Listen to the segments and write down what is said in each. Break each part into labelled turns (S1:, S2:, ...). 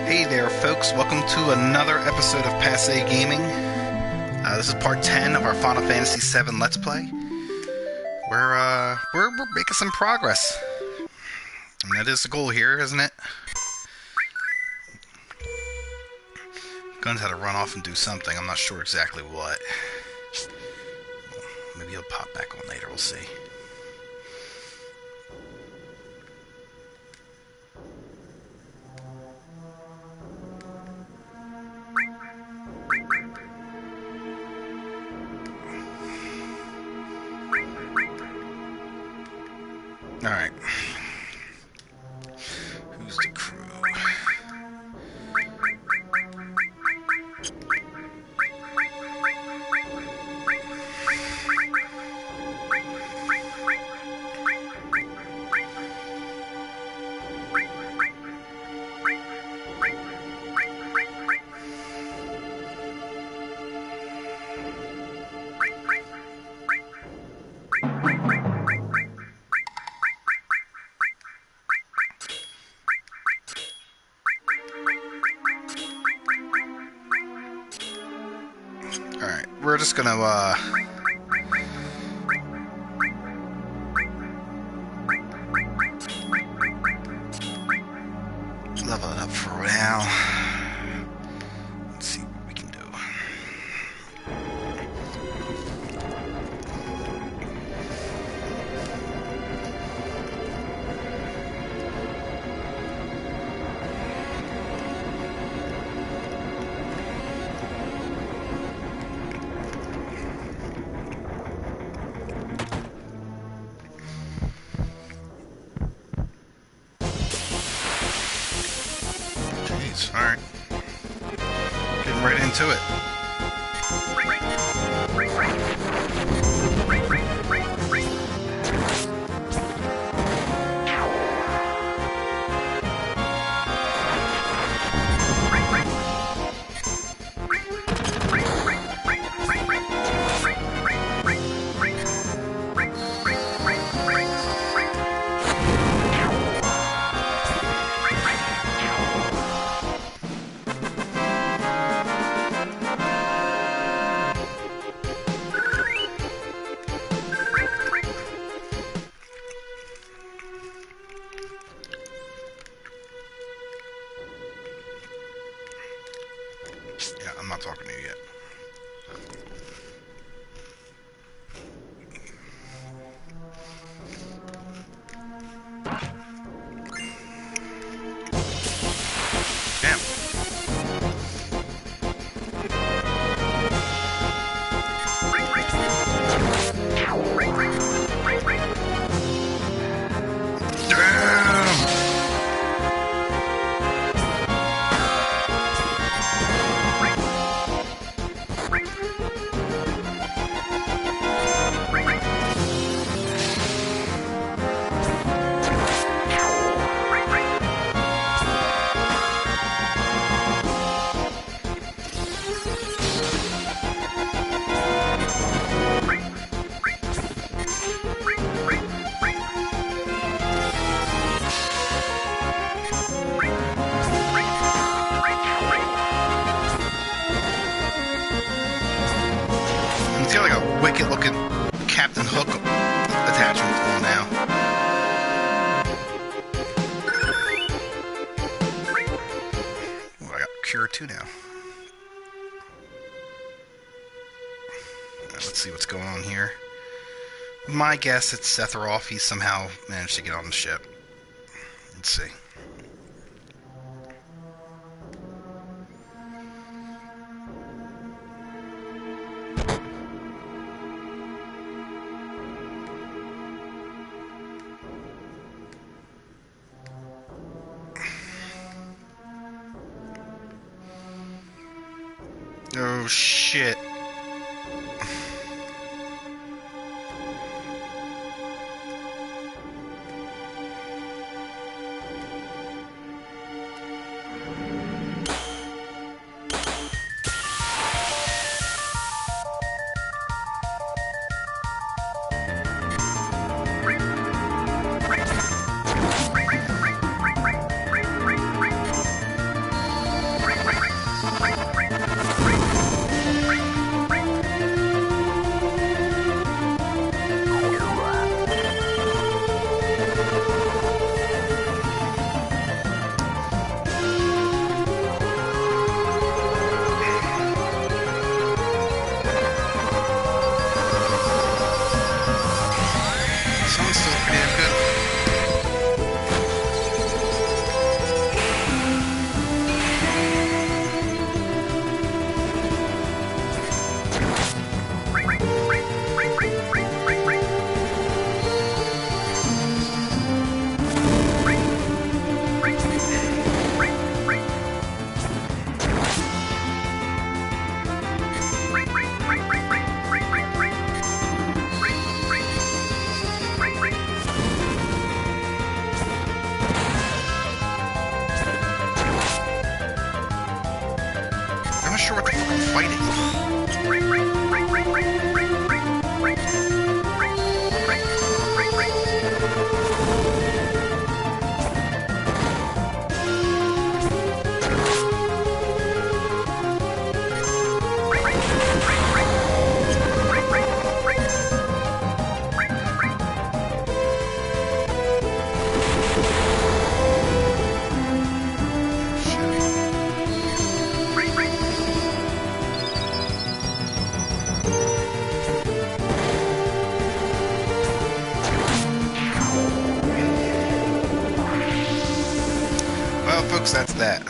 S1: Hey there, folks. Welcome to another episode of Passe Gaming. This is part 10 of our Final Fantasy VII Let's Play. We're making some progress. And that is the goal here, isn't it? Guns had to run off and do something. I'm not sure exactly what. Maybe he'll pop back on later. We'll see. Alright. Who's the crew? Alright, we're just gonna, level it up for now. Let's see what we can do. Alright. Getting right into it. Yeah, I'm not talking to you yet. Damn. He's got like a wicked looking Captain Hook attachment on now. Ooh, I got Cure 2 now. Let's see what's going on here. My guess it's Sephiroth. He somehow managed to get on the ship. Let's see. Oh shit. sure what the fuck I'm fighting. Well, folks, that's that.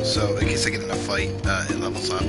S1: So in case I get in a fight, it levels up.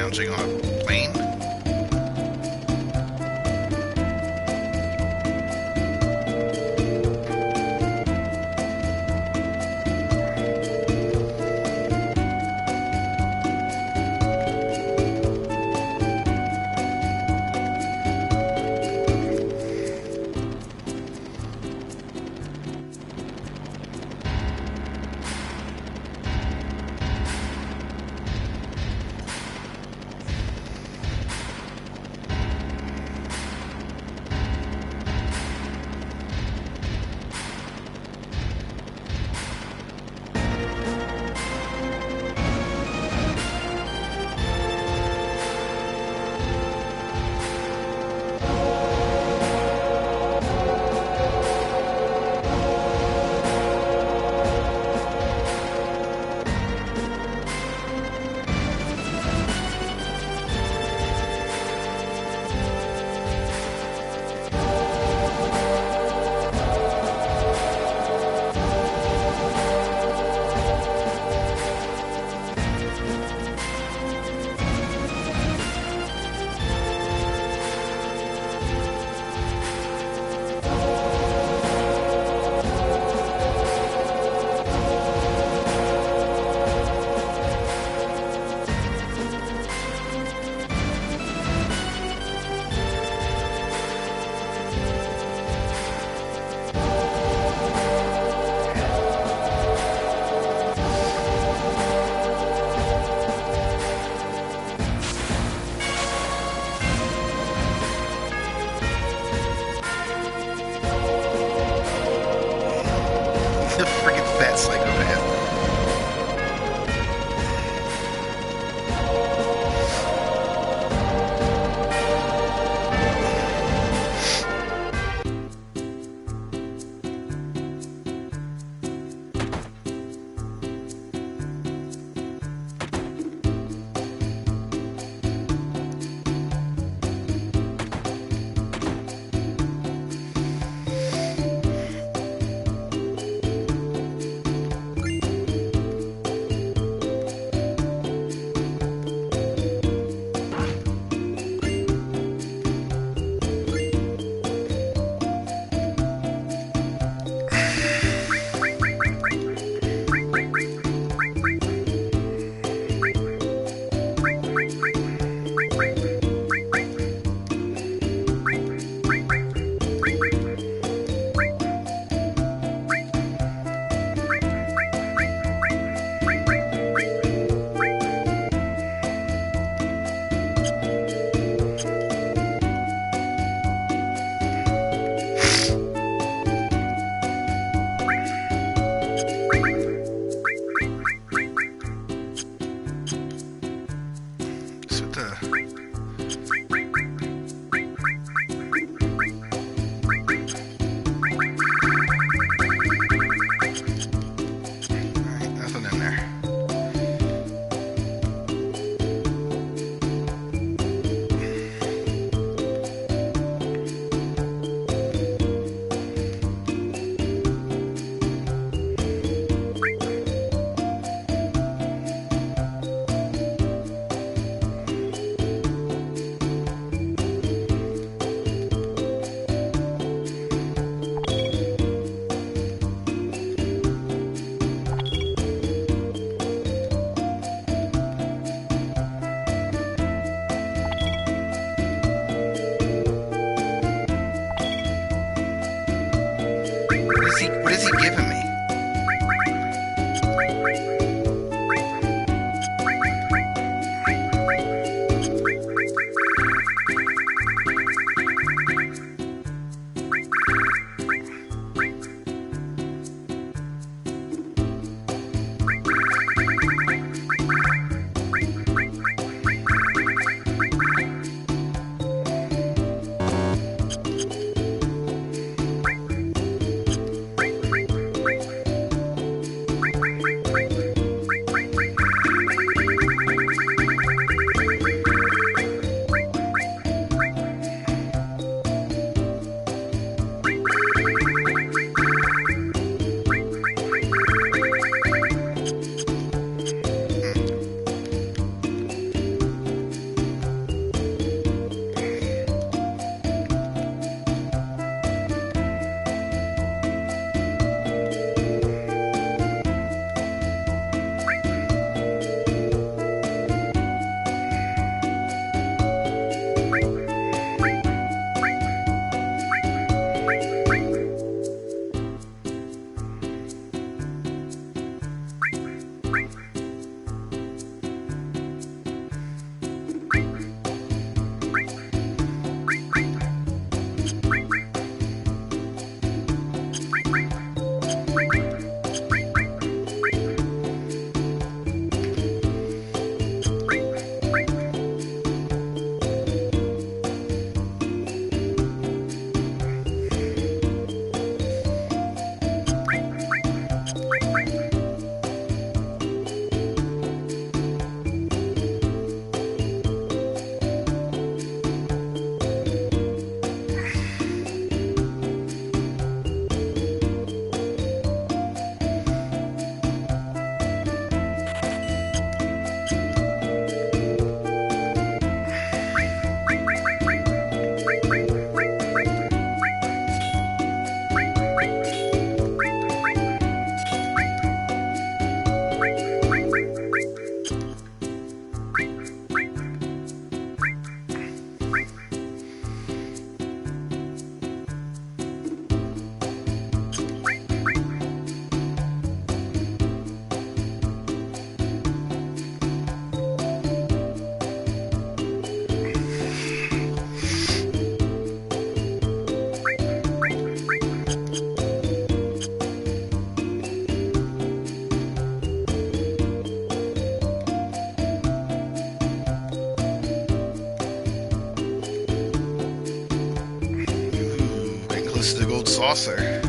S1: lounging on a plane. The friggin' fat psychopath. Getting close to the gold saucer.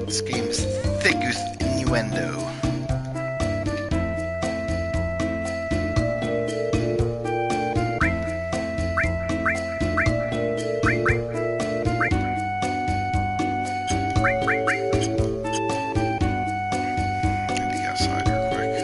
S1: This game is thick with innuendo. Maybe outside real quick.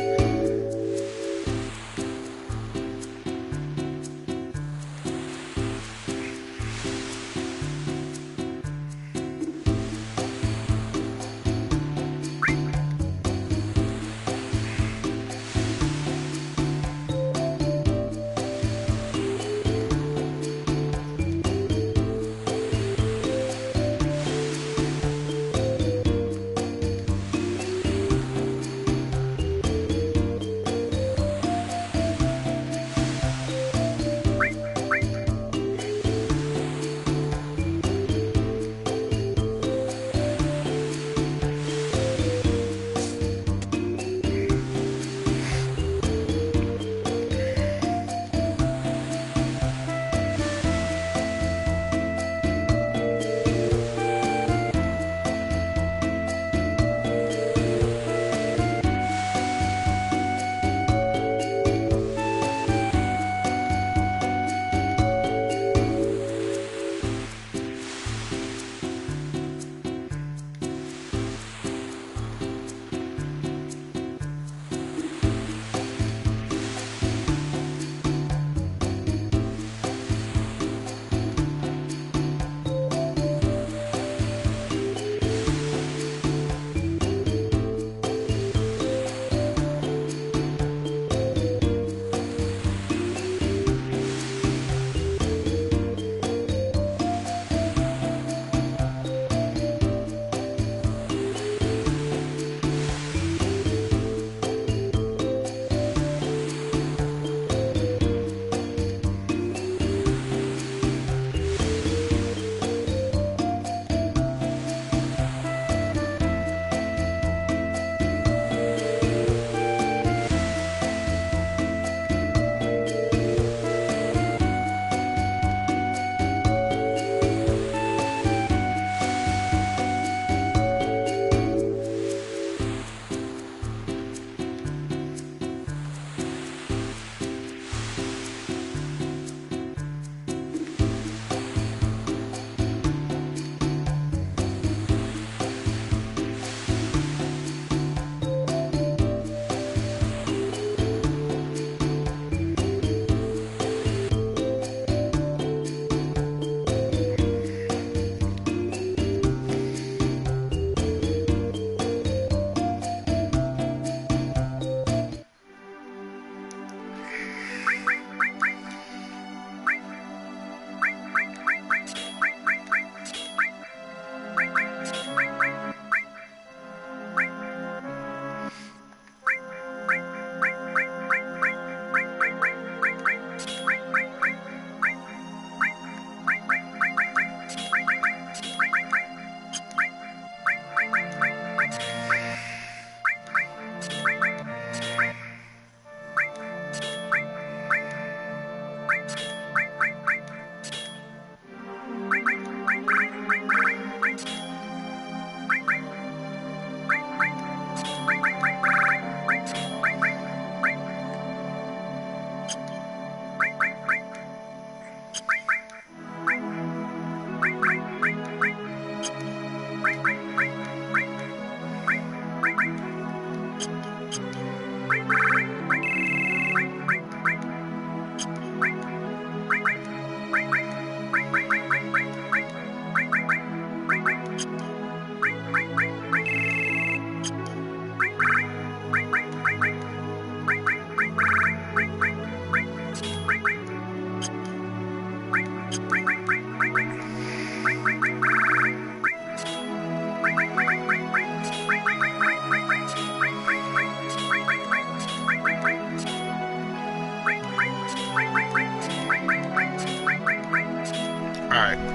S1: Alright.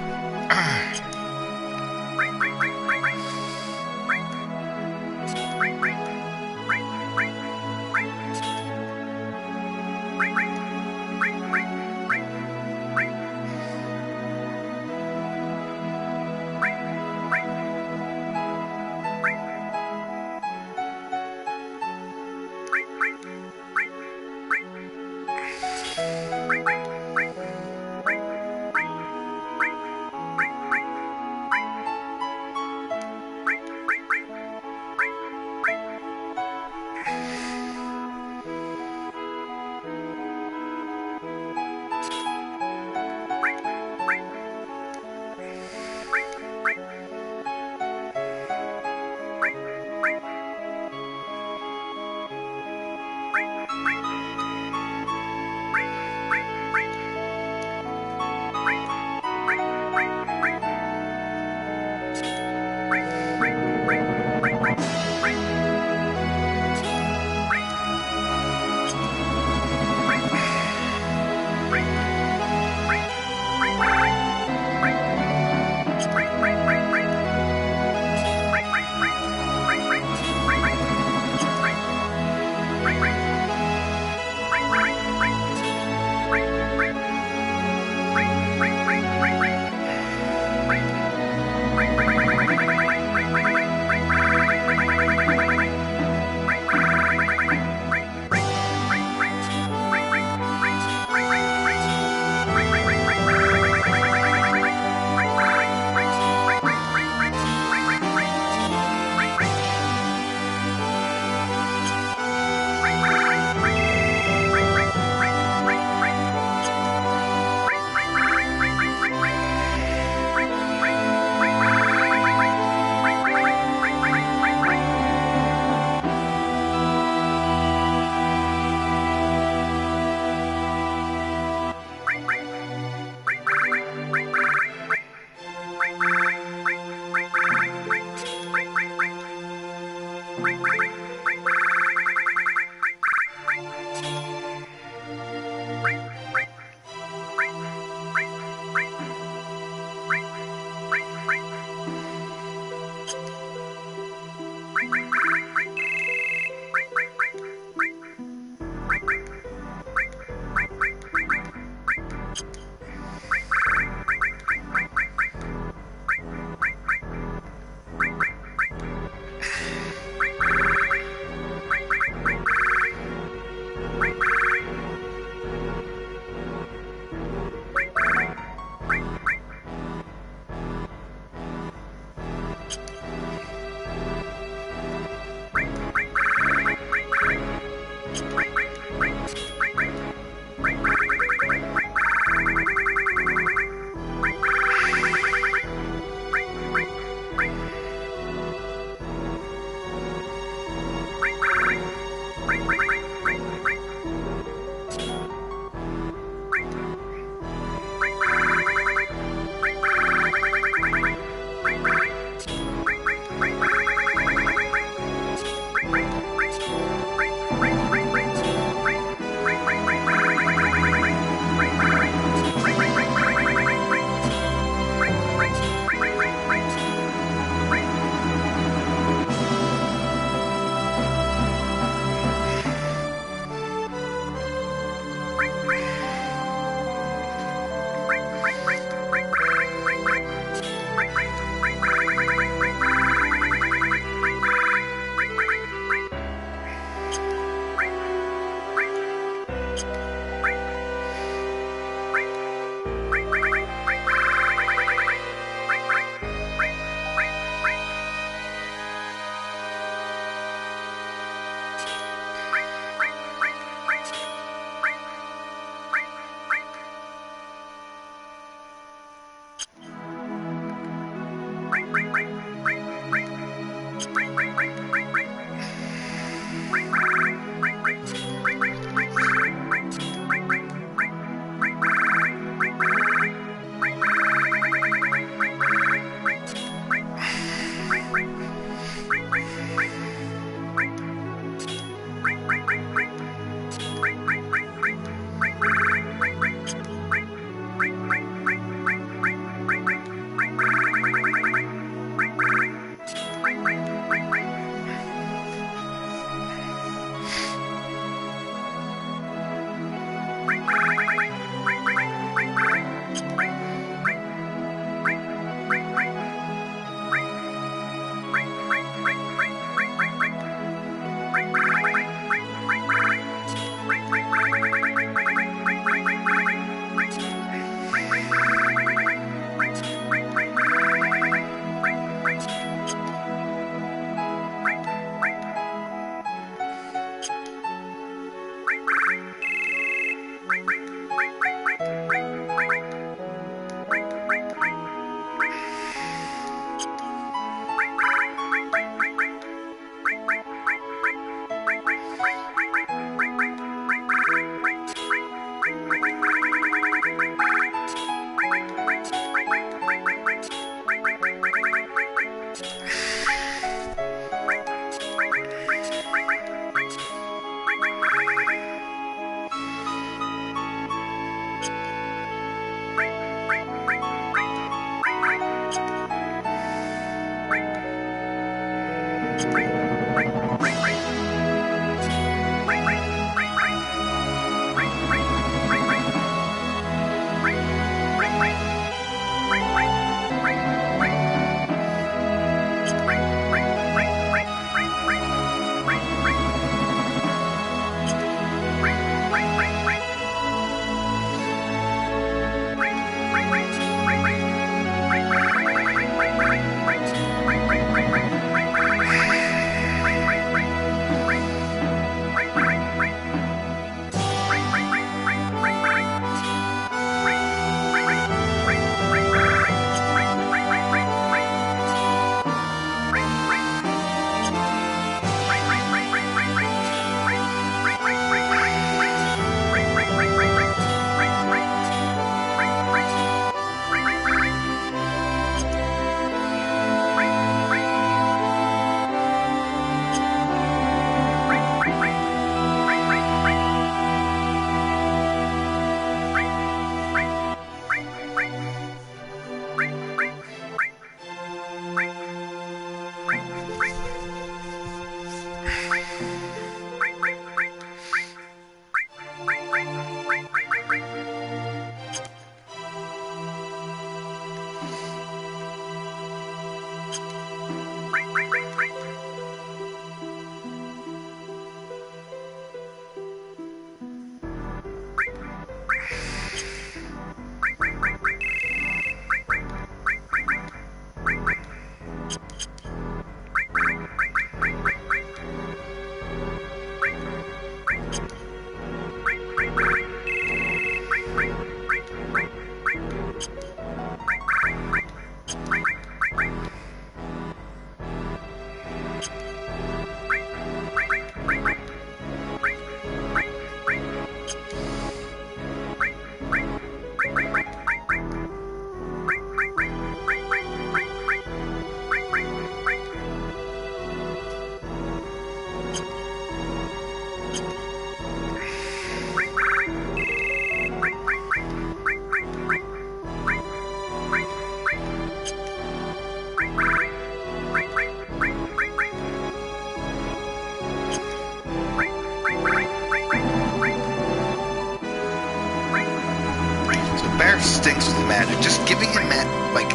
S1: Bear stinks with magic. Just giving him like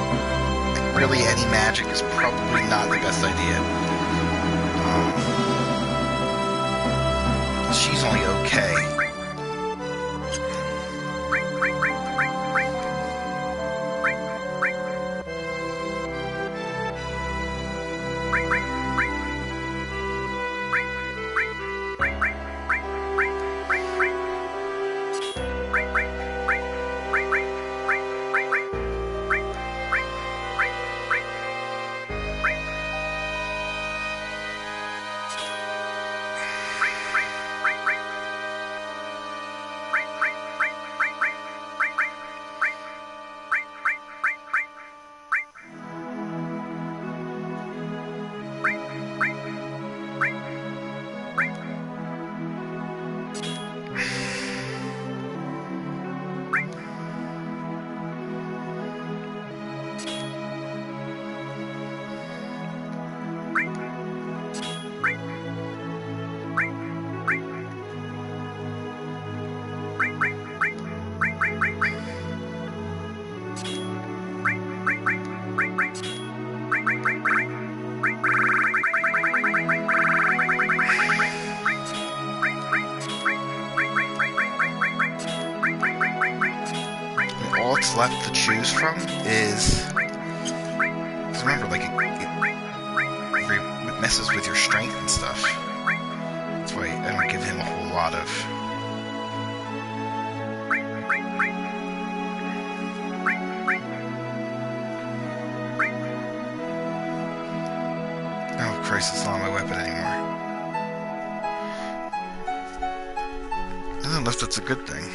S1: really any magic is probably not the best idea. She's only okay. All it's left to choose from is, remember, like it messes with your strength and stuff. That's why I don't give him a whole lot of. Oh Christ, it's not my weapon anymore. Unless that's a good thing.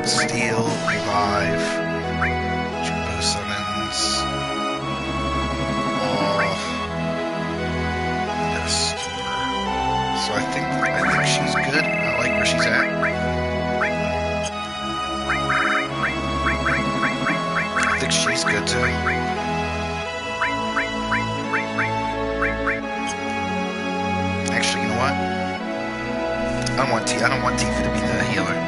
S1: Steel, revive, turbo summons, so I think she's good. I like where she's at. I think she's good too. Actually, you know what? I don't want Tifa to be the healer.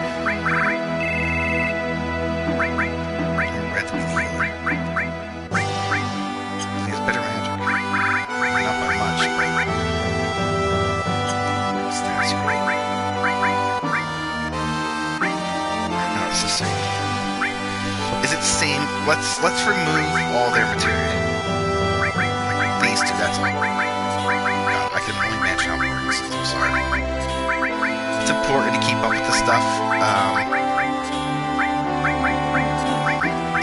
S1: Let's remove all their material. Like these two, that's all. God, I can only imagine how important this is. I'm sorry. It's important to keep up with the stuff.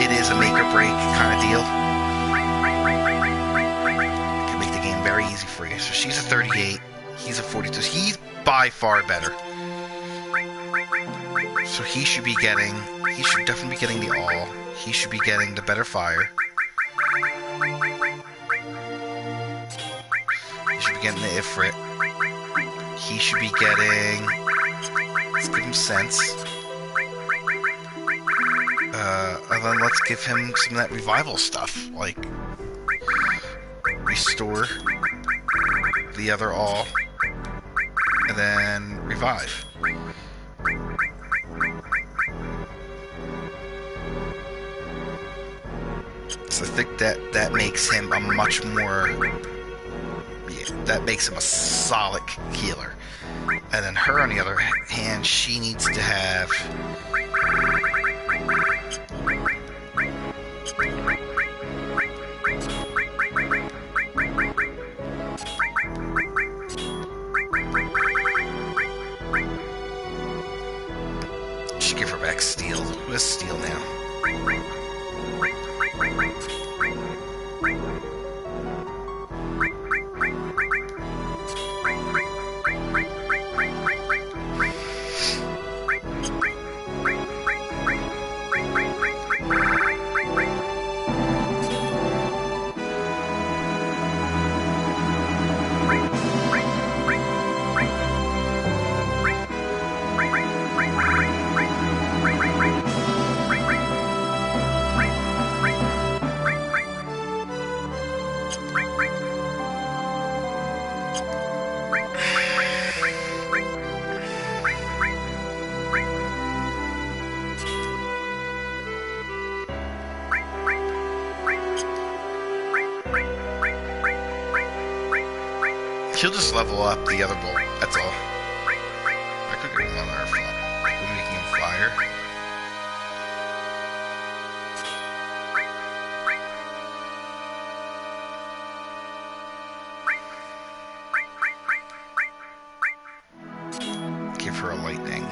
S1: it is a make or break kind of deal. It can make the game very easy for you. So she's a 38, he's a 42. He's by far better. So he should definitely be getting the all. He should be getting the better fire. He should be getting the Ifrit. He should be getting... Let's give him sense. And then let's give him some of that revival stuff. Like, restore the other all. And then revive. So I think that makes him a much more... Yeah, that makes him a solid healer. And then her, on the other hand, she needs to have... Should give her back steel. Who has steel now? She'll just level up the other bolt, that's all. I could get another fire. Like, we're making him fire. Give her a lightning.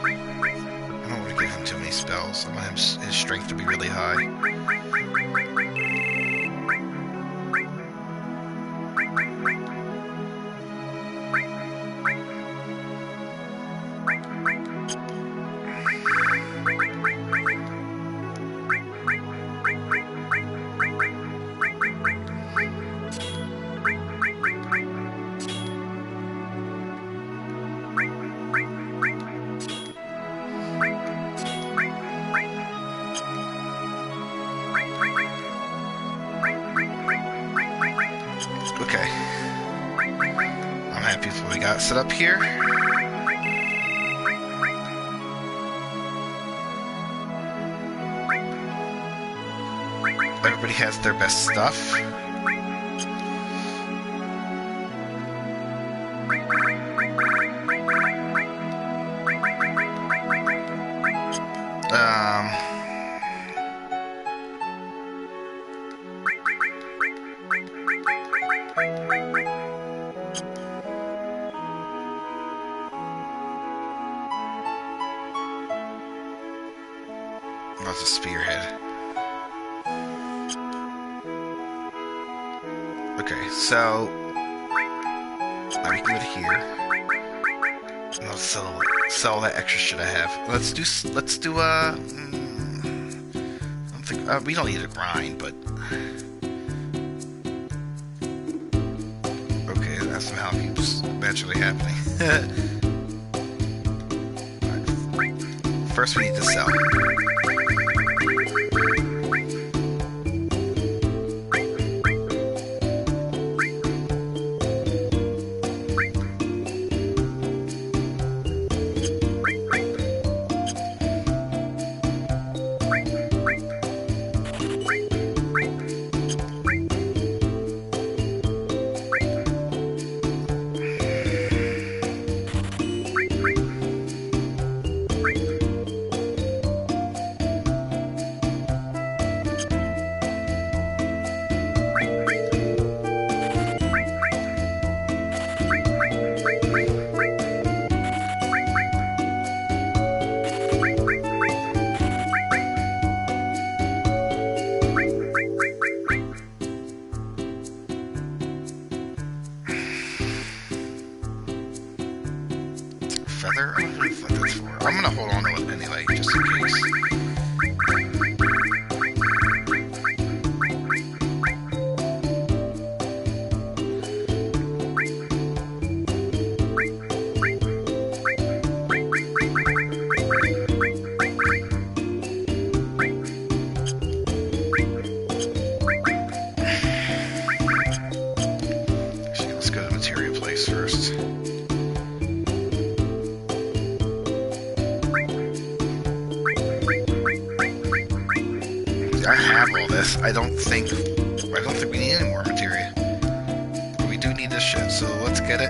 S1: I don't want to give him too many spells. I want his strength to be really high. Okay. I'm happy with what we got set up here. Everybody has their best stuff. That's a spearhead. Okay, so now we can go to here. And let's sell that extra shit I have. Let's do I don't think we don't need a grind, but okay, that's somehow keeps eventually happening. Right. First we need to sell. together. I don't know what that's for. I'm gonna hold on to it anyway, just in case. Actually, let's go to the material place first. I have all this. I don't think we need any more materia. But we do need this shit, so let's get it.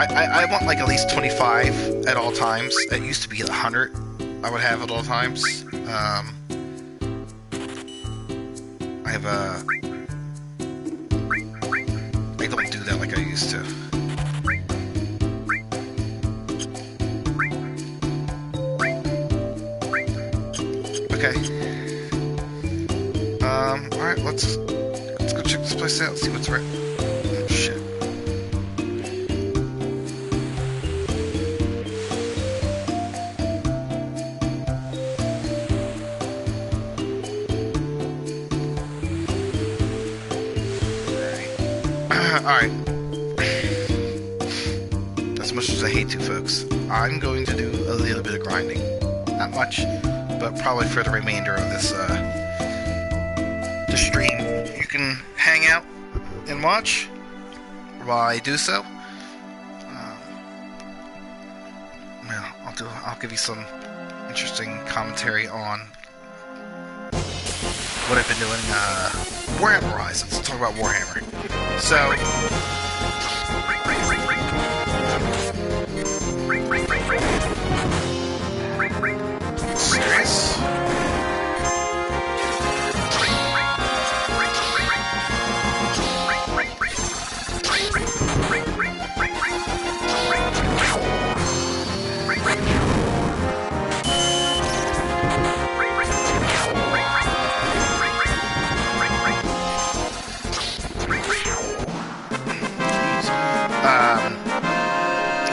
S1: I want like at least 25 at all times. It used to be 100 I would have at all times. I have a... I don't do that like I used to. Okay. Alright, let's go check this place out, see what's right. Oh, shit. Alright. As much as I hate to, folks, I'm going to do a little bit of grinding. Not much, but probably for the remainder of this stream. You can hang out and watch while I do so. I'll give you some interesting commentary on what I've been doing. Warhammer Horizons. Let's talk about Warhammer. So, serious?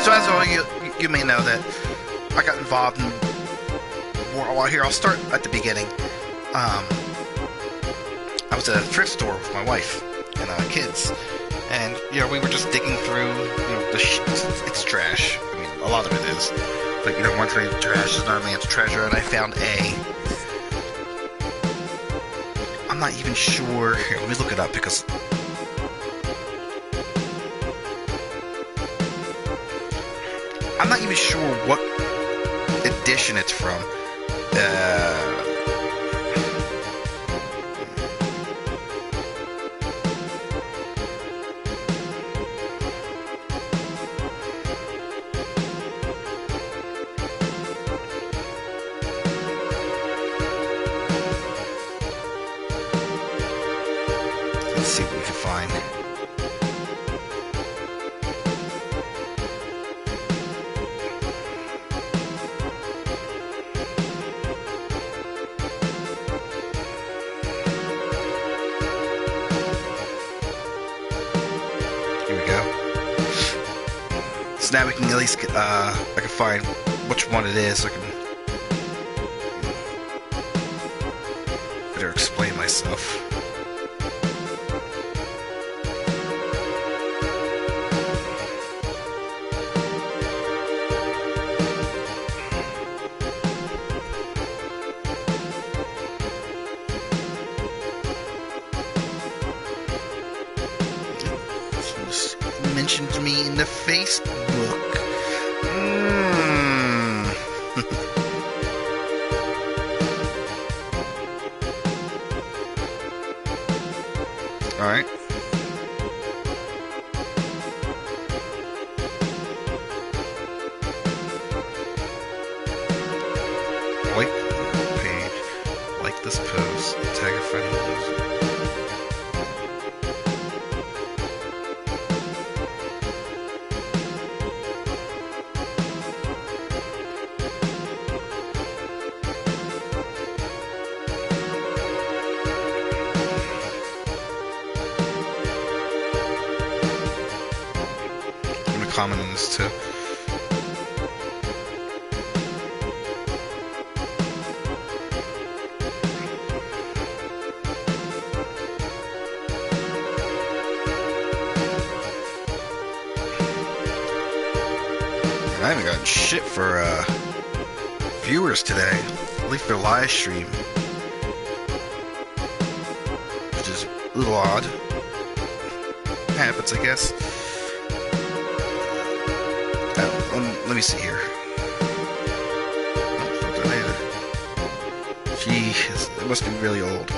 S1: So as all you may know that I got involved in War. Well, here I'll start at the beginning. I was at a thrift store with my wife and kids, and we were just digging through it's trash. I mean, a lot of it is, but one thing trash is not a man's treasure, and I found I'm not even sure. Here, let me look it up because. I'm not even sure what edition it's from. Let's see what we can find. Now we can at least get, I can find which one it is so I can better explain myself. Mentioned to me in the Facebook. All right. Like the page, like this post, tag a friend. comment on this too. I haven't gotten shit for viewers today, at least for live stream, which is a little odd. Happens, I guess. Oh, let me see here. Jeez, it must be really old.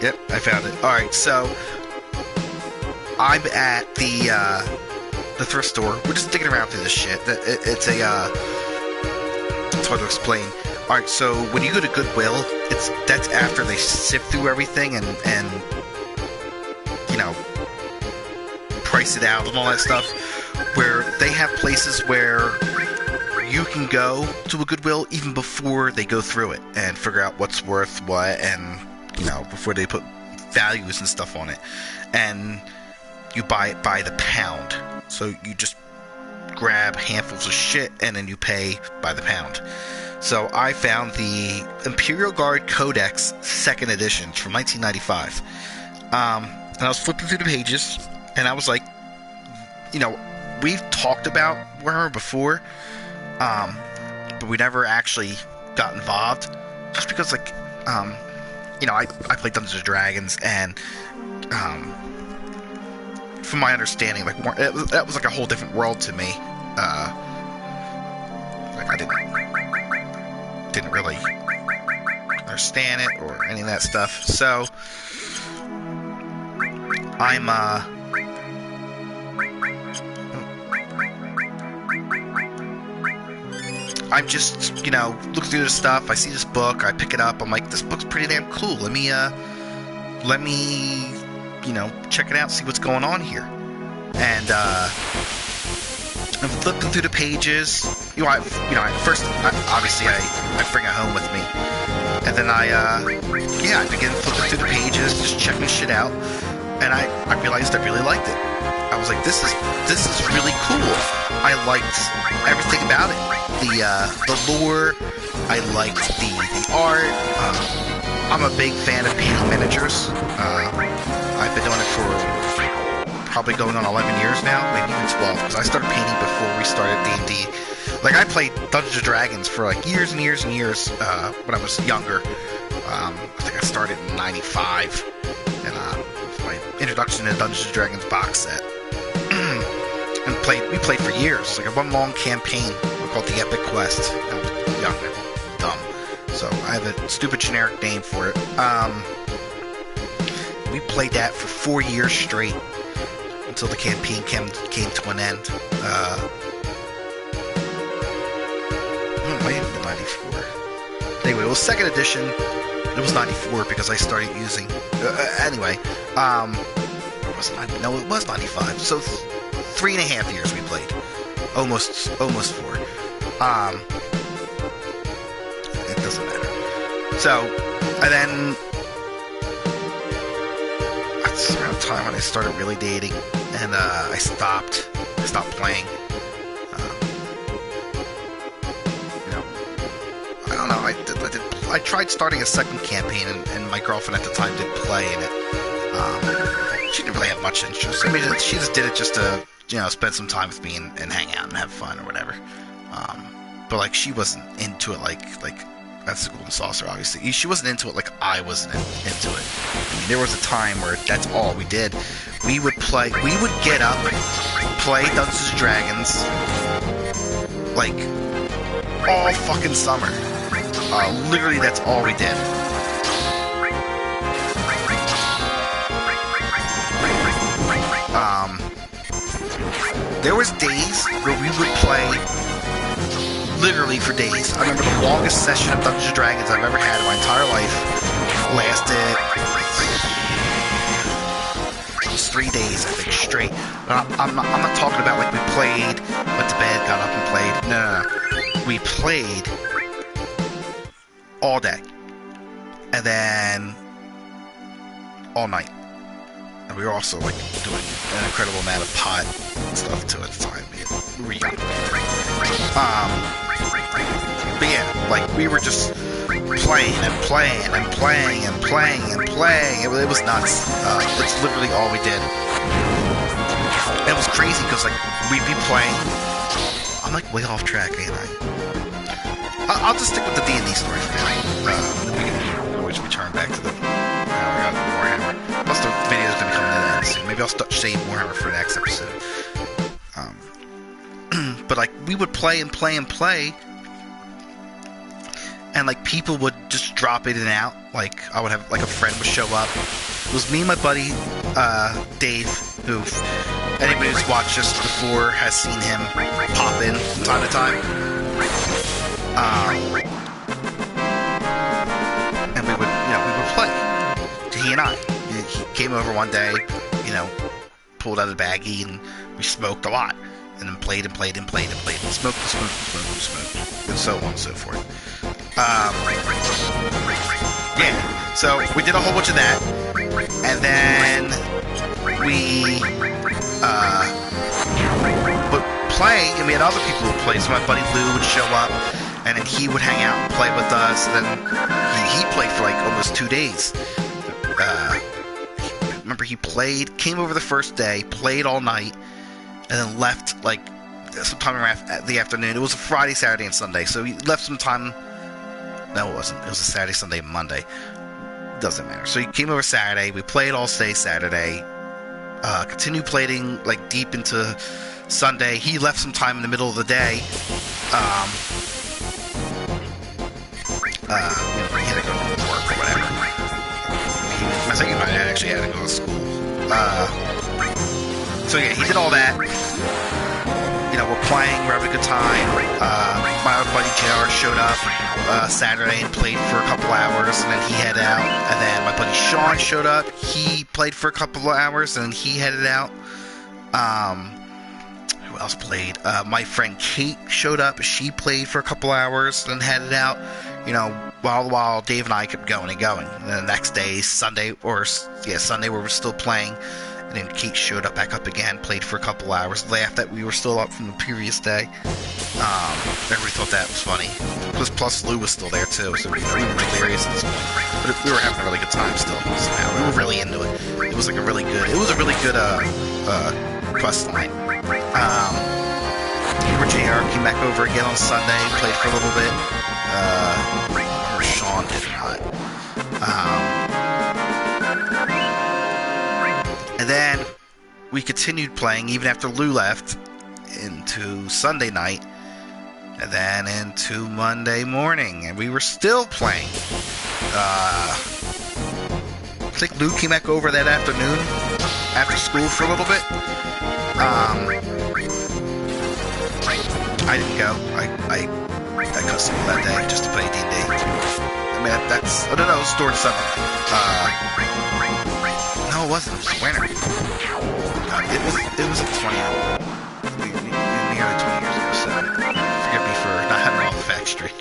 S1: Yep, I found it. Alright, so I'm at the thrift store. We're just digging around through this shit. It's hard to explain. Alright, so when you go to Goodwill, that's after they sift through everything and you know, price it out and all that stuff, where they have places where you can go to a Goodwill even before they go through it and figure out what's worth what, and you know, before they put values and stuff on it, and you buy it by the pound. So you just grab handfuls of shit and then you pay by the pound. So I found the Imperial Guard Codex 2nd edition from 1995. And I was flipping through the pages, and I was like, you know, we've talked about her before, but we never actually got involved, just because, like, you know, I played Dungeons & Dragons, and from my understanding, like, that was like a whole different world to me. Like, I didn't really understand it or any of that stuff. So I'm just, you know, looking through this stuff. I see this book. I pick it up. I'm like, this book's pretty damn cool. Let me, you know, check it out, see what's going on here. And I'm flipping through the pages. At first, obviously, I bring it home with me, and then I begin flipping through the pages, just checking shit out, and I realized I really liked it. I was like, this is really cool. I liked everything about it. The lore. I liked the art. I'm a big fan of painting miniatures. I've been doing it for probably going on 11 years now, maybe even 12, because I started painting before we started D&D. Like, I played Dungeons & Dragons for like years and years and years when I was younger. I think I started in 95, and my introduction to Dungeons & Dragons box set. And we played for years, like one long campaign called the Epic Quest. I was young and dumb, so I have a stupid generic name for it. We played that for 4 years straight until the campaign came to an end. It might have been 94. Anyway, it was 2nd edition. It was 94 because I started using. Anyway, it was 95. So 3.5 years we played, almost 4. It doesn't matter. So, and then that's around the time when I started really dating, and I stopped playing. You know, I don't know. I tried starting a second campaign, and my girlfriend at the time did play in it. She didn't really have much interest. I mean, she just did it just to, you know, spend some time with me and hang out and have fun or whatever. But like, she wasn't into it like that's the Golden Saucer, obviously. She wasn't into it like I wasn't into it. I mean, there was a time where that's all we did. We would get up, play Dungeons & Dragons, like, all fucking summer. Literally, that's all we did. There was days where we would play literally for days. I remember the longest session of Dungeons & Dragons I've ever had in my entire life lasted 3 days, I think, straight. I'm not talking about like we played, went to bed, got up and played. No. We played all day, and then all night. we were also like doing an incredible amount of pot stuff too at the time. We were young. But yeah, like we were just playing and playing and playing and playing and playing. It was nuts. It's literally all we did. It was crazy because like we'd be playing. I'm like way off track, ain't I? I'll just stick with the D&D story for now. We can always return back to the Warhammer. Plus the video's gonna be coming to the end soon. Maybe I'll save Warhammer for the next episode. But like we would play and play and play, and like people would just drop in and out. Like I would have like a friend would show up. It was me and my buddy Dave, who anybody who's watched us before has seen him pop in from time to time. And we would play. He and I. He came over one day, pulled out a baggie, and we smoked a lot. And then played and played and played and played. And smoked and smoked and smoked and smoked. And so on and so forth. Yeah. So we did a whole bunch of that. And then we would play, and we had other people who would play. So my buddy Lou would show up, and then he would hang out and play with us. And then he played for like almost 2 days. Remember, he came over the first day, played all night, and then left like sometime around the afternoon. It was a Friday, Saturday, and Sunday. So he left sometime. No, it wasn't. It was a Saturday, Sunday, Monday. Doesn't matter. So he came over Saturday. We played all day Saturday. Continued playing like deep into Sunday. He left sometime in the middle of the day. He had to go to work or whatever. I think he might have actually had to go to school. So yeah, he did all that. We're playing, we're having a good time. My other buddy JR showed up Saturday and played for a couple hours, and then he headed out. And then my buddy Sean showed up. He played for a couple of hours, and then he headed out. Who else played? My friend Kate showed up. She played for a couple hours and headed out. While Dave and I kept going and going. And then the next day, Sunday, we were still playing. And then Kate showed back up again, played for a couple hours, laughed that we were still up from the previous day. Everybody thought that was funny. Plus Lou was still there too, so we were delirious at this point. But we were having a really good time still. Somehow. We were really into it. It was a really good quest line. JR came back over again on Sunday, played for a little bit. Or Sean did not. And then we continued playing even after Lou left into Sunday night, and then into Monday morning, and we were still playing. I think Lou came back over that afternoon after school for a little bit. I didn't go. I cut school that day just to play D&D. I mean, it was during summer. No, it wasn't. It was winter. It was like nearly 20 years ago, so forgive me for not having all the facts straight.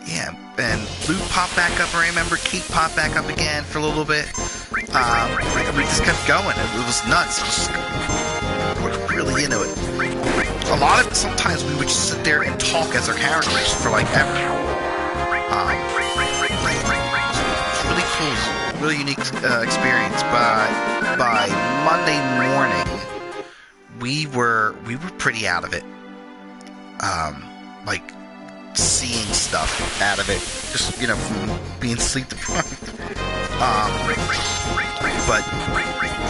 S1: Yeah, and Lou popped back up, I remember. Kate popped back up again for a little bit. We just kept going. It was nuts. We were really into it. A lot of it, sometimes we would just sit there and talk as our characters for like ever. Really cool, really unique experience. But by Monday morning, we were pretty out of it. Like seeing stuff out of it, just from being sleep deprived. But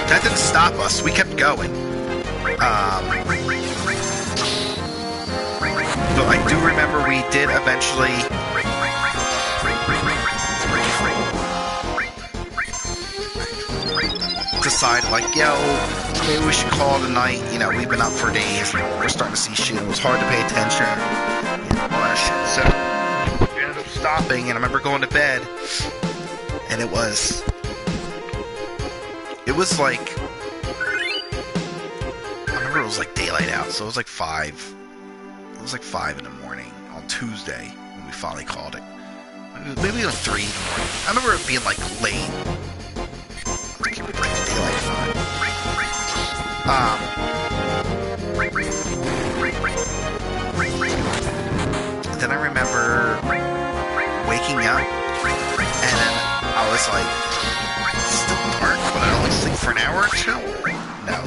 S1: that didn't stop us. We kept going. But I do remember we did eventually decide, like, maybe we should call it a night. We've been up for days, and we're starting to see shit. It was hard to pay attention, all that shit. So we ended up stopping, and I remember going to bed, and it was like, I remember it was like daylight out, so it was like 5. It was like 5 in the morning on Tuesday when we finally called it. maybe even 3 in the morning. I remember it being like late. I keep breaking daylight time. Then I remember waking up, and then I was like, it's still dark, but I only sleep for an hour or 2? No.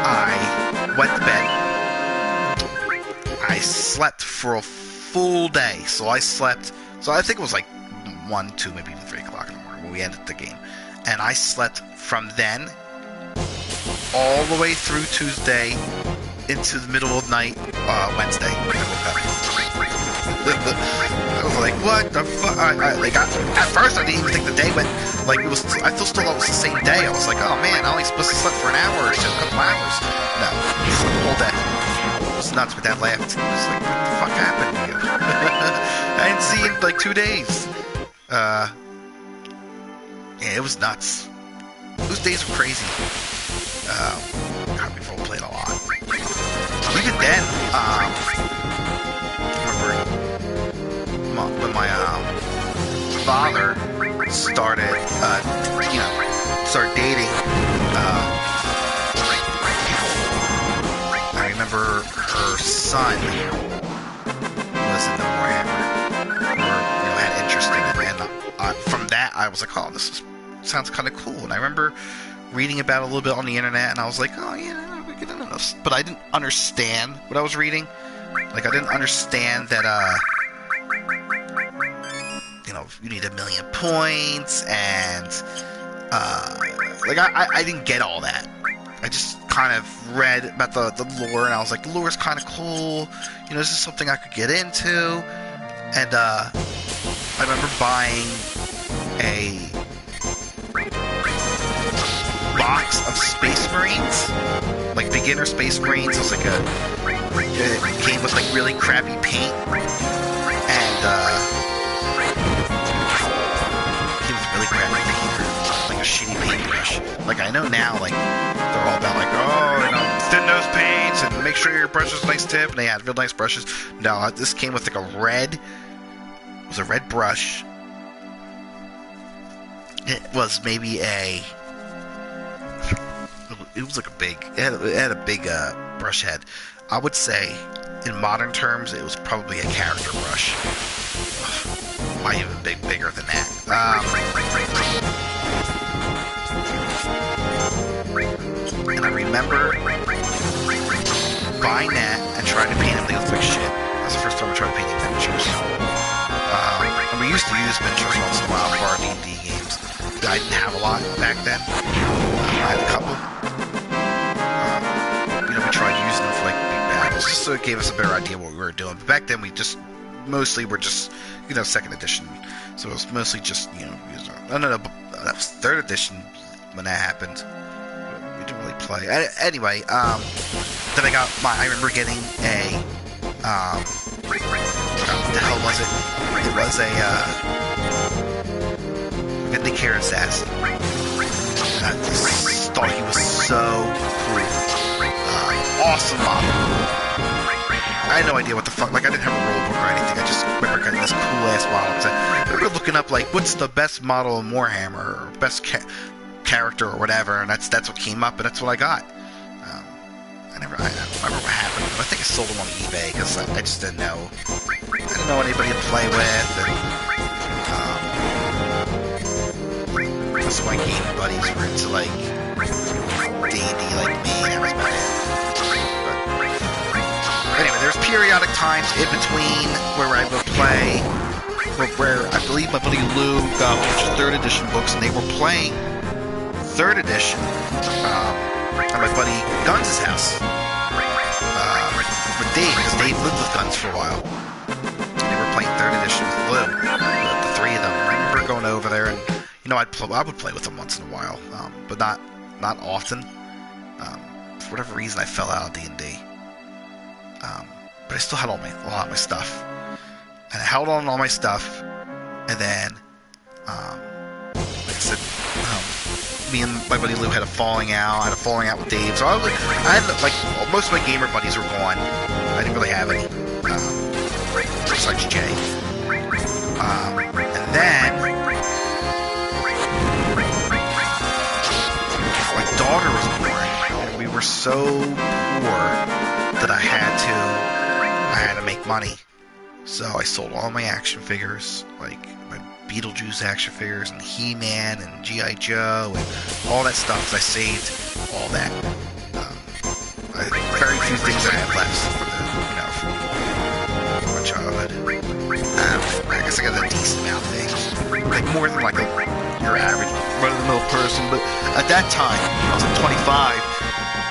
S1: I went to bed. I slept for a full day. So I think it was like 1, 2, maybe even 3 o'clock in the morning when we ended the game. And I slept from then all the way through Tuesday into the middle of the night, Wednesday. I was like, what the fuck? At first I didn't even think the day went, like, it was, I still thought it was the same day. I was like, oh man, I only supposed to sleep for an hour or 2, a couple hours. No, I slept the whole day. It was nuts, but Dad laughed. He was like, what the fuck happened to you? I didn't see you in like 2 days. Yeah, it was nuts. Those days were crazy. God, we've all played a lot. Even then, I remember when my father started dating. I remember her son was in the Warhammer, or had interest in it, and from that I was like, oh, sounds kind of cool. And I remember reading about it a little bit on the internet, and I was like, oh yeah, we could do this. But I didn't understand what I was reading. Like, I didn't understand that you need 1,000,000 points, and I didn't get all that. I just kind of read about the lore, and I was like, the lore is kind of cool. This is something I could get into. And I remember buying a box of Space Marines, like beginner Space Marines. It was like a game with like really crappy paint, and he was really crappy paint, like a shitty paintbrush. Like, I know now, like, they're all about like, thin nose paints and make sure your brush is a nice tip, and they had real nice brushes. No, this came with like a red brush. It was maybe it was like it had a big brush head. I would say, in modern terms, it was probably a character brush. Might even be bigger than that. And I remember buying that and trying to paint him. They looked like shit. That was the first time I tried to paint miniatures. And we used to use miniatures once in a while for our D&D games. I didn't have a lot back then. I had a couple. We tried using them for like big battles, just so it gave us a better idea of what we were doing. But back then, we just mostly were just, second edition. So it was mostly just, no, that was third edition when that happened. We didn't really play. Anyway, then I remember getting a, what the hell was it? It was a, Vindicare Assassin. I just thought he was so cool. Awesome model. I had no idea what the fuck, like, I didn't have a rule book or anything. I just remember getting this cool ass model. I remember looking up, like, what's the best model in Warhammer, or best character or whatever, and that's what came up, and that's what I got. I don't remember what happened, but I think I sold them on eBay because I just didn't know. I didn't know anybody to play with, and most of my gaming buddies were into like D&D like me, and that was about it. But anyway, there's periodic times in between where I would play, where I believe my buddy Lou got a bunch of 3rd edition books, and they were playing 3rd edition at my buddy Guns' house with Dave, because Dave lived with Guns for a while. They were playing 3rd edition with Lou, the 3 of them. I remember going over there, and I would play with them once in a while, but not often. For whatever reason, I fell out of D&D. But I still had a lot of my stuff, and I held on to all my stuff, and then, like I said, me and my buddy Lou had a falling out. I had a falling out with Dave, so I had like most of my gamer buddies were gone. I didn't really have any, besides Jay. And then my daughter was born, and we were so poor that I had to make money. So I sold all my action figures, like my Beetlejuice action figures, and He-Man, and G.I. Joe, and all that stuff. So I saved all that. Very few things I have left from my childhood. I guess I got a decent amount of things, like more than like your average run-of-the-mill person. But at that time, I was like 25.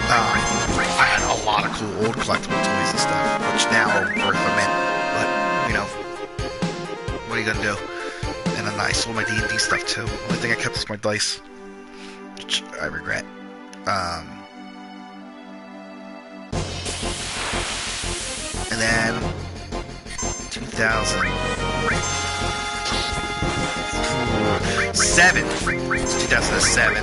S1: I had a lot of cool old collectible toys and stuff, which now are worth a mint. But what are you gonna do? And then I sold my D&D stuff too. The only thing I kept was my dice, which I regret. And then 2007, it's 2007.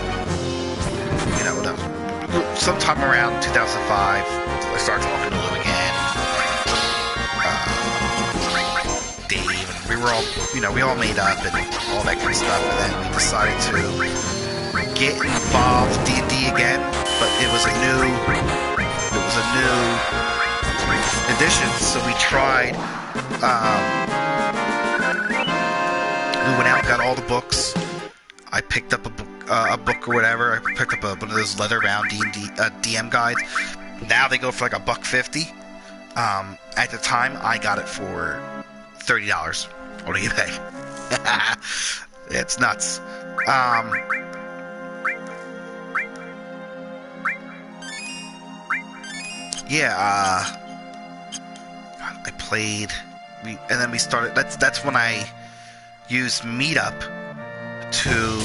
S1: Sometime around 2005, I started talking to Lou again. Dave, and we were all, we all made up and all that kind of stuff. And then we decided to get involved in D&D again, but it was a new edition. So we tried. We went out and got all the books. I picked up a book or whatever. I picked up one of those leather-bound D&D DM guides. Now they go for like $1.50. At the time, I got it for $30 on eBay. It's nuts. I played. And then we started. That's when I used Meetup to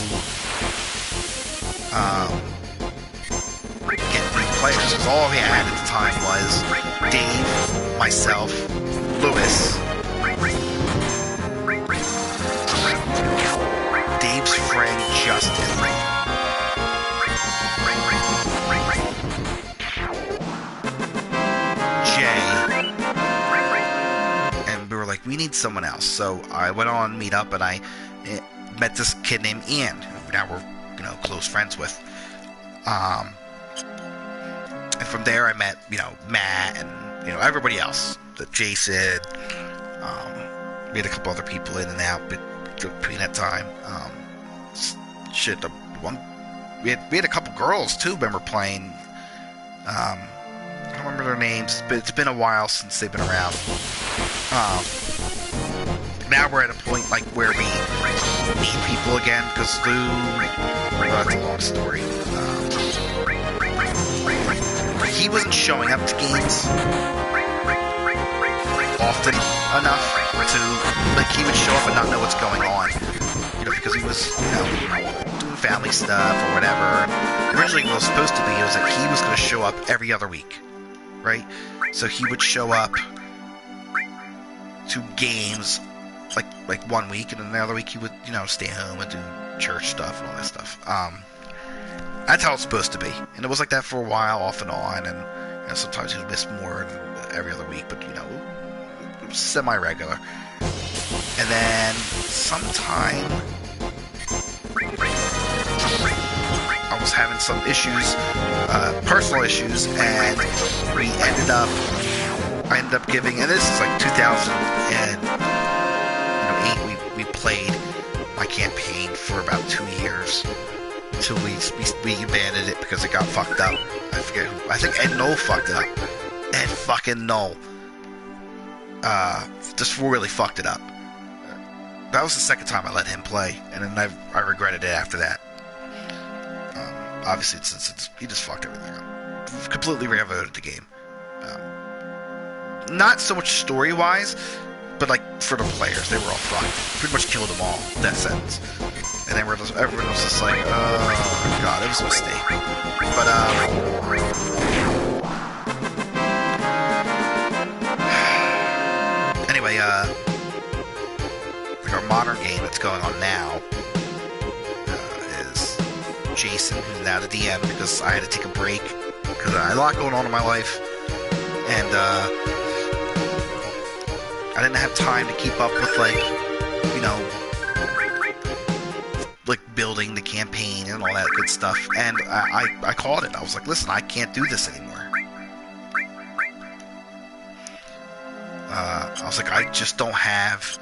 S1: get new players. Because all we had at the time was Dave, myself, Lewis, Dave's friend Justin, Jay, and we were like, we need someone else. So I went on Meetup and I met this kid named Ian, who now we're close friends with. And from there I met Matt and everybody else, Jason. We had a couple other people in and out between that time. We had a couple girls too. Remember playing. I don't remember their names, but it's been a while since they've been around. Now we're at a point like where we meet people again, because Lou, that's a long story. He wasn't showing up to games often enough to, like, he would show up and not know what's going on, because he was, doing family stuff or whatever. Originally what it was supposed to be, it was that he was going to show up every other week, right? So he would show up to games like 1 week, and then the other week he would, stay home and do church stuff and all that stuff. That's how it's supposed to be, and it was like that for a while, off and on, and sometimes he would miss more than every other week, but it was semi-regular. And then sometime I was having some issues, personal issues, and I ended up giving, and this is like 2008, we played my campaign for about 2 years until we abandoned it because it got fucked up. I forget who. I think Ed Knoll fucked it up. Ed fucking Knoll. Just really fucked it up. That was the second time I let him play, and then I regretted it after that. Obviously, since he just fucked everything up. Completely revoted the game. Not so much story-wise, but like for the players, they were all fucked. Pretty much killed them all. Death sentence. And then everyone was just like, oh god, it was a mistake. But anyway, like our modern game that's going on now is Jason, who's now the DM, because I had to take a break because I had a lot going on in my life, and I didn't have time to keep up with, like, like building the campaign and all that good stuff. And I called it. I was like, listen, I can't do this anymore. I was like, I just don't have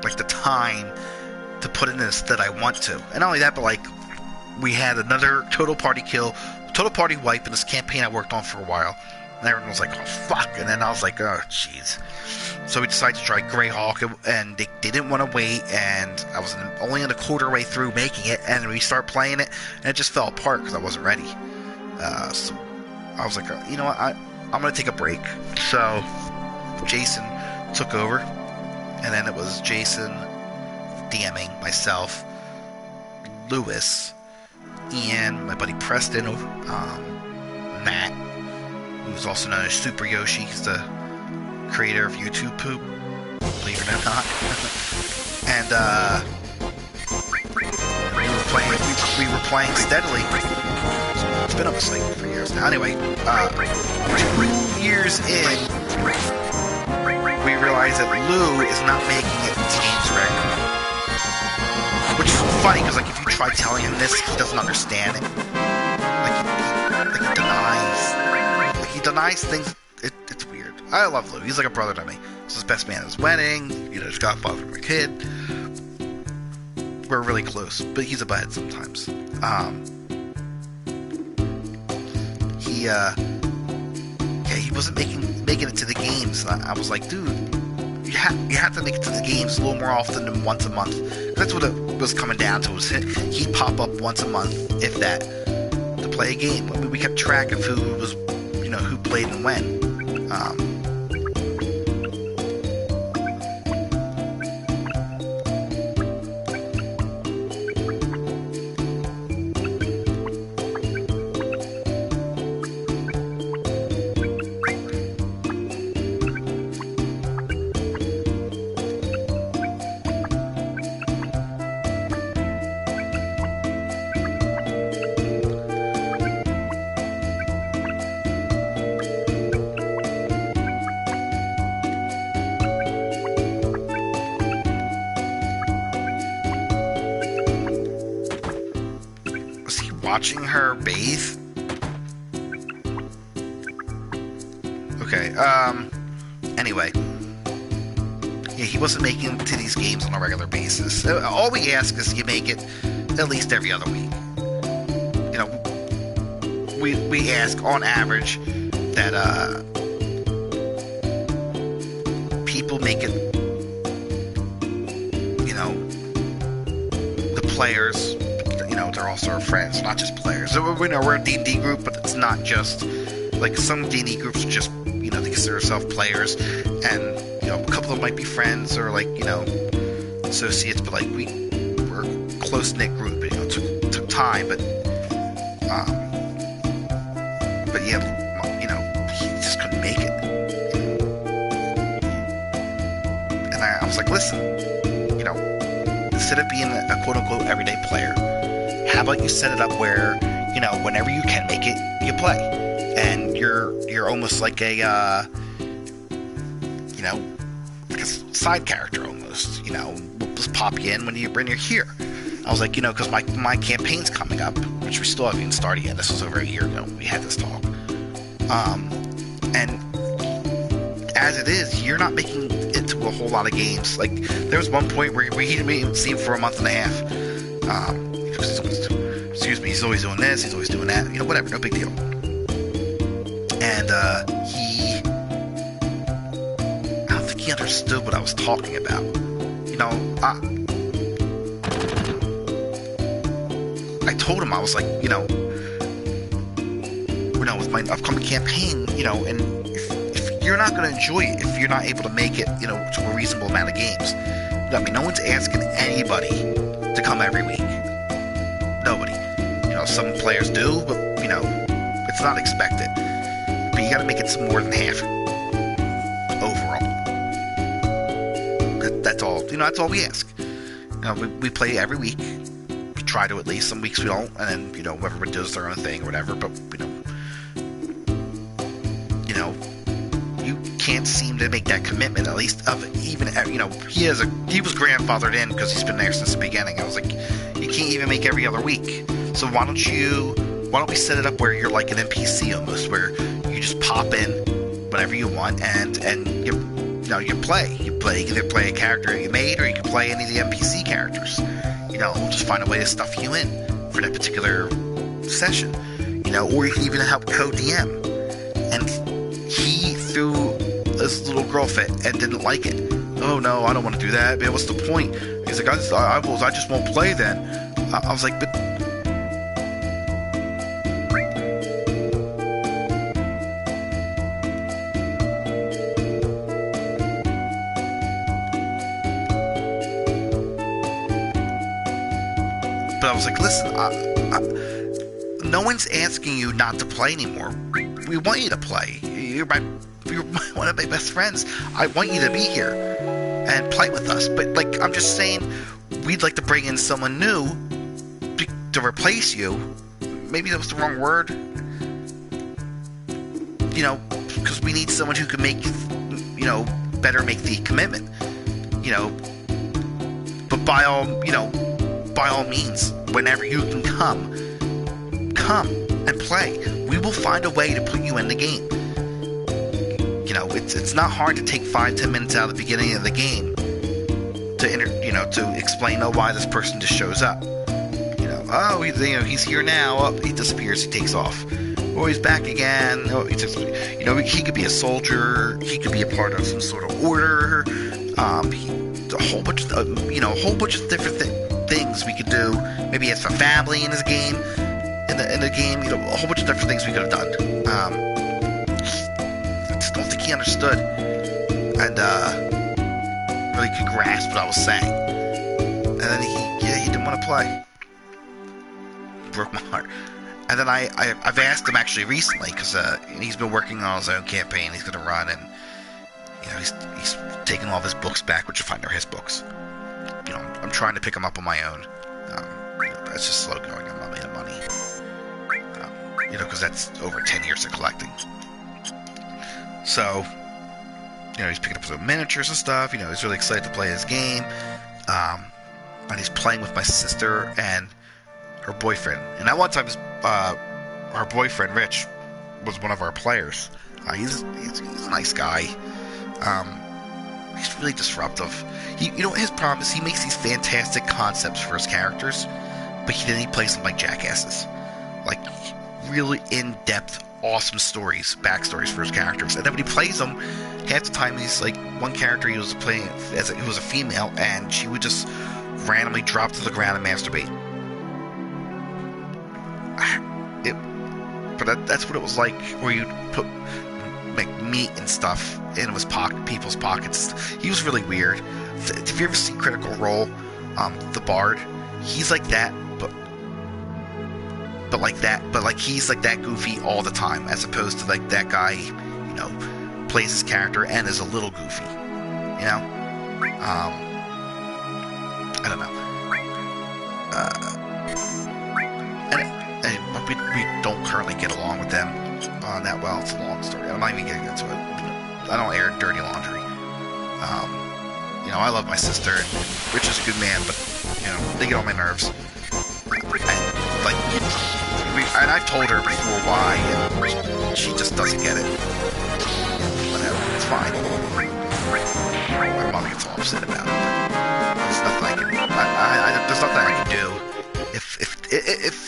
S1: like the time to put in this that I want to. And not only that, but like we had another total party wipe in this campaign I worked on for a while. And everyone was like, oh fuck. And then I was like, oh jeez. So we decided to try Greyhawk, and they didn't want to wait, and I was only in a quarter way through making it, and we started playing it, and it just fell apart because I wasn't ready. So I was like, you know what, I'm going to take a break. So Jason took over, and then it was Jason DMing, myself, Lewis, Ian, my buddy Preston, Matt, who's also known as Super Yoshi. He's the creator of YouTube Poop, believe it or not. And we were playing steadily. It's been almost like 3 years now. Anyway, 2 years in, we realized that Lou is not making it into games regularly. Which is funny, because like if you try telling him this, he doesn't understand it. He denies things. It's weird. I love Lou. He's like a brother to me. He's his best man at his wedding. He's godfather for my kid. We're really close, but he's a butthead sometimes. He wasn't making it to the games. I was like, dude, you have to make it to the games a little more often than once a month. That's what it was coming down to. Was he'd pop up once a month, if that, to play a game. I mean, we kept track of who was, who played and when. Watching her bathe. Okay, anyway. Yeah, he wasn't making it to these games on a regular basis. All we ask is you make it at least every other week. We ask on average that people make it, the players, they're also our friends, not just players. So we're a D&D group, but it's not just, like, some D&D groups are just, they consider themselves players, and, a couple of them might be friends, or, like, associates, but, like, we're a close-knit group. It took time, but yeah, he just couldn't make it. And I was like, listen, instead of being a quote-unquote everyday player, how about you set it up where, whenever you can make it, you play, and you're almost like a, like a side character almost. We'll just pop you in when you're here. I was like, because my campaign's coming up, which we still haven't even started yet. This was over a year ago. We had this talk, and as it is, you're not making it to a whole lot of games. Like, there was one point where he didn't even see him for a month and a half. He's always doing this, he's always doing that, whatever, no big deal. And I don't think he understood what I was talking about. I told him, I was like, with my upcoming campaign, and if you're not going to enjoy it, if you're not able to make it, to a reasonable amount of games, no one's asking anybody to come every week. Nobody. Some players do, but, it's not expected. But you gotta make it more than half overall. That's all. That's all we ask. We play every week. We try to, at least. Some weeks we don't, and then, everybody does their own thing or whatever, but, you can't seem to make that commitment, at least of even, you know, he was grandfathered in because he's been there since the beginning. I was like, you can't even make every other week. So why don't we set it up where you're like an NPC almost, where you just pop in whenever you want and you play. You either play a character you made, or you can play any of the NPC characters. You know, we'll just find a way to stuff you in for that particular session. You know, or you can even help co-DM. And he threw this little girl fit and didn't like it. Oh no, I don't want to do that. Man, what's the point? He's like, I just won't play then. I was like, but I was like, listen, no one's asking you not to play anymore. We want you to play. You're one of my best friends. I want you to be here and play with us. But like, I'm just saying, we'd like to bring in someone new to replace you. Maybe that was the wrong word. You know, because we need someone who can make, you know, better make the commitment. You know, but by all means, whenever you can come and play. We will find a way to put you in the game. You know, it's not hard to take 5-10 minutes out of the beginning of the game to explain why this person just shows up. You know, he's here now. Oh, he disappears. He takes off. Oh, he's back again. Oh, he could be a soldier. He could be a part of some sort of order. A whole bunch of different things we could do. Maybe he has a family in his game. In the game, you know, a whole bunch of different things we could have done. I just don't think he understood and really could grasp what I was saying. And then he didn't want to play. Broke my heart. And then I've asked him actually recently, because he's been working on his own campaign he's going to run, and you know, he's taking all of his books back, which I find are his books. You know, I'm trying to pick them up on my own. You know, that's just slow going. I'm not making money. You know, because that's over 10 years of collecting. So, you know, he's picking up some miniatures and stuff. You know, he's really excited to play his game. And he's playing with my sister and her boyfriend. And at one time, her boyfriend, Rich, was one of our players. He's a nice guy. He's really disruptive. His problem is he makes these fantastic concepts for his characters, but then he plays them like jackasses. Like, really in-depth, awesome stories, backstories for his characters. And then when he plays them, half the time he's like, one character he was playing who was a female, and she would just randomly drop to the ground and masturbate. But that's what it was like, where you'd put like meat and stuff in people's pockets. He was really weird. Have you ever seen Critical Role? The Bard? He's like that, but like he's like that goofy all the time, as opposed to like that guy, you know, plays his character and is a little goofy, you know. I don't know. And we don't currently get along with them that well. It's a long story. I'm not even getting into it. I don't air dirty laundry. You know, I love my sister, and Rich is a good man, but you know, they get on my nerves. And I've told her before why, and she just doesn't get it. Whatever, it's fine. My mother gets all upset about it. There's nothing there's nothing I can do.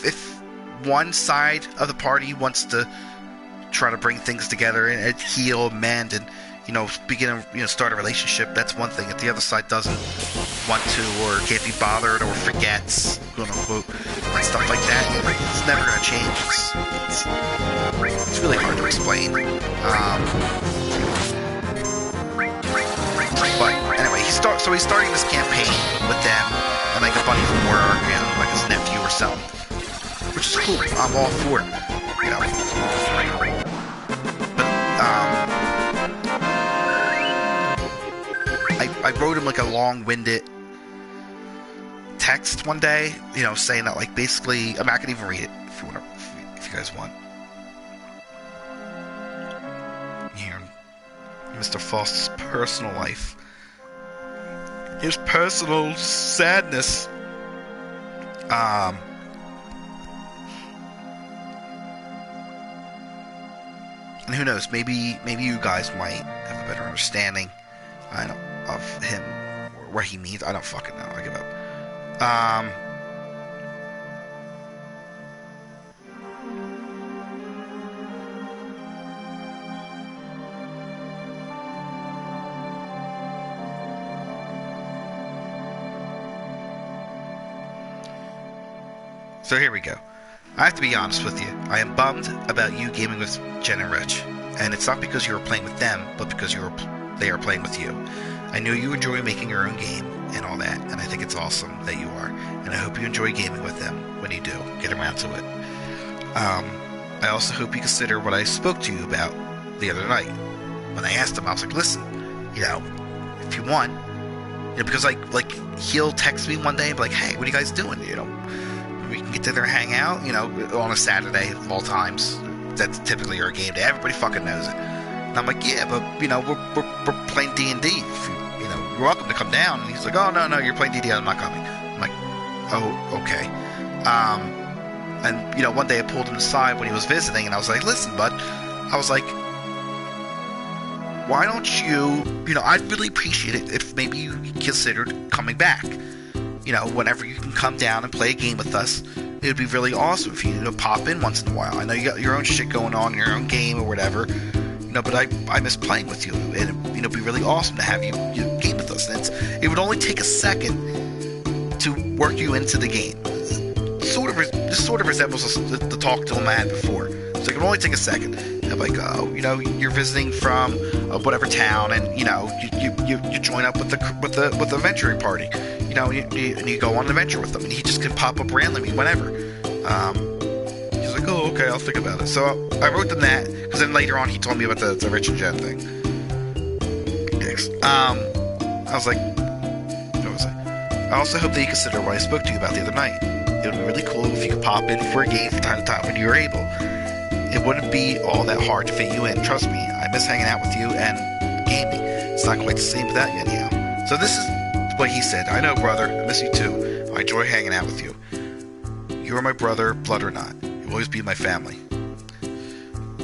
S1: If one side of the party wants to try to bring things together and heal, mend, and you know, start a relationship, that's one thing. If the other side doesn't want to, or can't be bothered, or forgets, quote unquote, and stuff like that, it's never going to change. It's really hard to explain. But anyway, he's starting this campaign with them and like a buddy from work, you know, like his nephew or something, which is cool. I'm all for it, you know. I wrote him like a long-winded text one day, you know, saying that like basically, I'm not gonna even read it if you guys want. Here, you Mr. Foster's personal life. His personal sadness. And who knows, maybe you guys might have a better understanding, of him, or what he means. I don't fucking know. I give up. So here we go. I have to be honest with you. I am bummed about you gaming with Jen and Rich. And it's not because you were playing with them, but because they are playing with you. I know you enjoy making your own game and all that, and I think it's awesome that you are. And I hope you enjoy gaming with them when you do get around to it. I also hope you consider what I spoke to you about the other night. When I asked him, I was like, listen, if you want, because like he'll text me one day and be like, hey, what are you guys doing? We can get together and hang out, on a Saturday of all times. That's typically our game day. Everybody fucking knows it. And I'm like, yeah, but, we're playing D&D. You're welcome to come down. And he's like, oh, no, you're playing D&D. I'm not coming. I'm like, oh, okay. And, one day I pulled him aside when he was visiting, and I was like, listen, bud. I was like, why don't you, I'd really appreciate it if maybe you considered coming back. Whenever you can come down and play a game with us, it would be really awesome if you pop in once in a while. I know you got your own shit going on, your own game or whatever, but I miss playing with you, and it'd be really awesome to have you game with us. And it would only take a second to work you into the game. This sort of resembles the talk to him I had before. So it can only take a second. I'm like, you're visiting from whatever town, and you join up with the venturing party. And you go on an adventure with them, and he just can pop up randomly whenever. He's like, oh, okay, I'll think about it. So I wrote them that, because then later on he told me about the Rich and Jen thing. Dicks. I was like, what was I? I also hope that you consider what I spoke to you about the other night. It would be really cool if you could pop in for a game from time to time when you were able. It wouldn't be all that hard to fit you in. Trust me, I miss hanging out with you and gaming. It's not quite the same without you anyhow. So this is what he said. I know, brother. I miss you too. I enjoy hanging out with you. You are my brother, blood or not. You'll always be my family.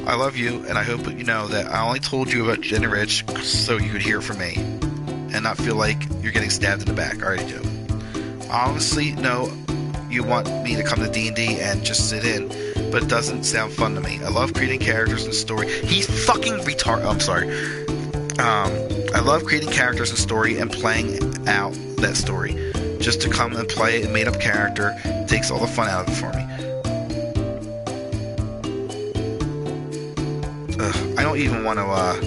S1: I love you, and I hope that you know that I only told you about Jen and Rich so you could hear from me and not feel like you're getting stabbed in the back. I already do. I honestly know you want me to come to D&D and just sit in, but it doesn't sound fun to me. I love creating characters and story. He's fucking retarded. I'm sorry. I love creating characters and story and playing out that story. Just to come and play a made-up character takes all the fun out of it for me. I don't even want to, I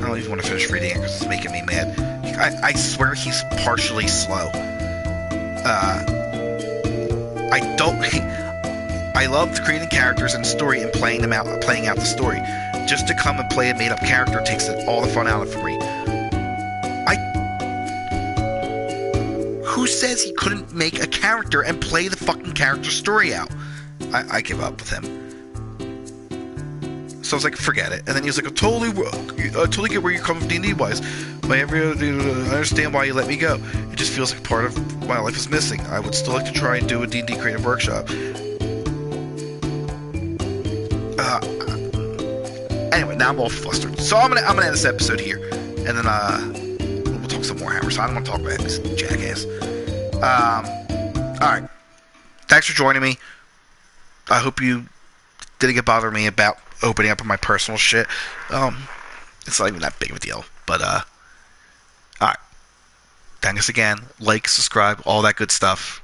S1: don't even want to finish reading it because it's making me mad. I swear he's partially slow. I love creating characters and story and playing out the story. Just to come and play a made-up character takes all the fun out of it for me. Who says he couldn't make a character and play the fucking character story out? I give up with him. So I was like, forget it. And then he was like, I totally get where you're coming from D&D wise. I understand why you let me go. It just feels like part of my life is missing. I would still like to try and do a D&D creative workshop. Anyway, now I'm all flustered. So I'm gonna end this episode here, and then we'll talk some more Hammer. So I don't want to talk about this jackass. All right. Thanks for joining me. I hope you didn't get bothered me about opening up on my personal shit. It's not even that big of a deal. But all right. Thanks again. Like, subscribe, all that good stuff.